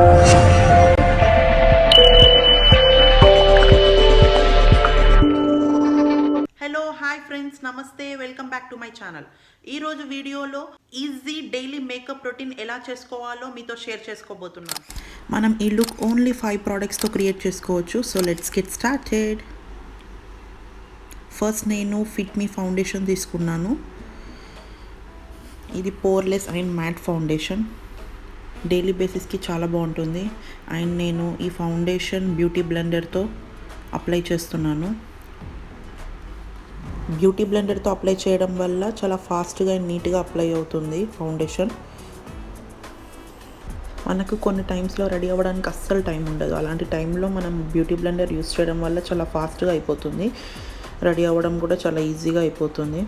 Hello hi friends, నమస్తే, welcome back to my channel. ఈరోజు వీడియోలో ఈజీ డైలీ మేకప్ రొటీన్ ఎలా చేసుకోవాలో మీతో షేర్ చేసుకోబోతున్నాను. మనం ఈ లుక్ ఓన్లీ 5 ప్రోడక్ట్స్తో క్రియేట్ చేసుకోవచ్చు. So let's get started. First నేను ఫిట్ మీ ఫౌండేషన్ తీసుకున్నాను. ఇది poreless and mat foundation. Daily బేసిస్కి చాలా బాగుంటుంది. అండ్ నేను ఈ ఫౌండేషన్ బ్యూటీ బ్లెండర్తో అప్లై చేస్తున్నాను. బ్యూటీ బ్లెండర్తో అప్లై చేయడం వల్ల చాలా ఫాస్ట్గా అండ్ నీట్గా అప్లై అవుతుంది ఫౌండేషన్. మనకు కొన్ని టైమ్స్లో రెడీ అవ్వడానికి అస్సలు టైం ఉండదు. అలాంటి టైంలో మనం బ్యూటీ బ్లెండర్ యూస్ చేయడం వల్ల చాలా ఫాస్ట్గా అయిపోతుంది. రెడీ అవ్వడం కూడా చాలా ఈజీగా అయిపోతుంది.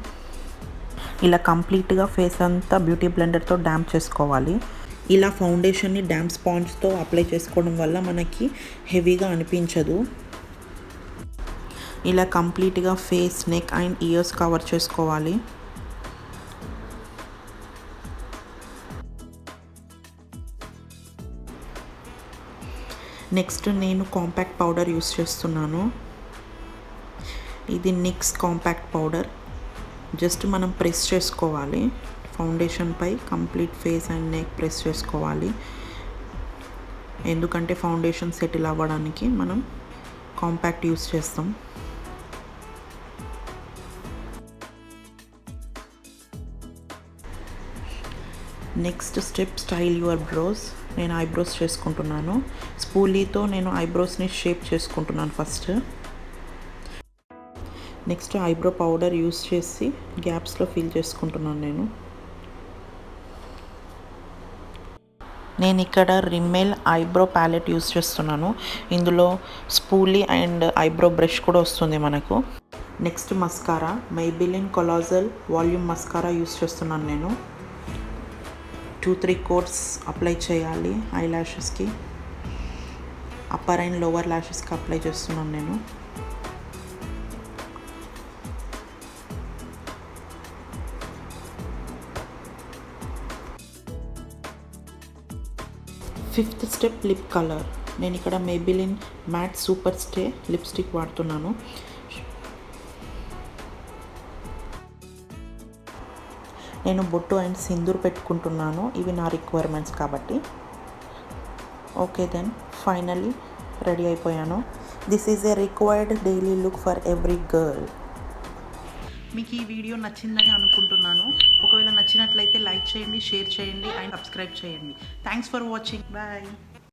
ఇలా కంప్లీట్గా ఫేస్ అంతా బ్యూటీ బ్లెండర్తో డ్యామ్ చేసుకోవాలి. ఇలా ఫౌండేషన్ని డ్యామ్ స్పాంజ్తో అప్లై చేసుకోవడం వల్ల మనకి హెవీగా అనిపించదు. ఇలా కంప్లీట్గా face, neck and ears cover చేసుకోవాలి. నెక్స్ట్ నేను కాంపాక్ట్ పౌడర్ యూస్ చేస్తున్నాను. ఇది నిక్స్ కాంపాక్ట్ పౌడర్. జస్ట్ మనం ప్రెస్ చేసుకోవాలి. ఫౌండేషన్పై complete face and neck press చేసుకోవాలి. ఎందుకంటే ఫౌండేషన్ సెటిల్ అవ్వడానికి మనం కాంపాక్ట్ యూస్ చేస్తాం. Next step style your brows. నేను ఐబ్రోస్ చేసుకుంటున్నాను. స్పూలీతో నేను ఐబ్రోస్ని షేప్ చేసుకుంటున్నాను first. Next eyebrow powder use చేసి గ్యాప్స్లో ఫిల్ చేసుకుంటున్నాను. నేను ఇక్కడ రిమ్మెల్ ఐబ్రో ప్యాలెట్ యూస్ చేస్తున్నాను. ఇందులో స్పూలీ అండ్ ఐబ్రో బ్రష్ కూడా వస్తుంది మనకు. Next mascara, Maybelline colossal volume mascara use చేస్తున్నాను నేను. 2-3 కోట్స్ అప్లై చేయాలి ఐ ల్యాషెస్కి. అప్పర్ అండ్ లోవర్ ల్యాషెస్కి అప్లై చేస్తున్నాను నేను. Fifth step lip colour. నేను ఇక్కడ Maybelline matte super stay lipstick వాడుతున్నాను. నేను బొట్టు అండ్ సింధూర్ పెట్టుకుంటున్నాను. ఇవి నా రిక్వైర్మెంట్స్ కాబట్టి. ఓకే, దెన్ ఫైనలీ రెడీ అయిపోయాను. This is a required daily look for every girl. మీకు ఈ వీడియో నచ్చిందని అనుకుంటున్నాను. ఒకవేళ నచ్చినట్లయితే లైక్ చేయండి, షేర్ చేయండి అండ్ సబ్స్క్రైబ్ చేయండి. Thanks for watching. బాయ్.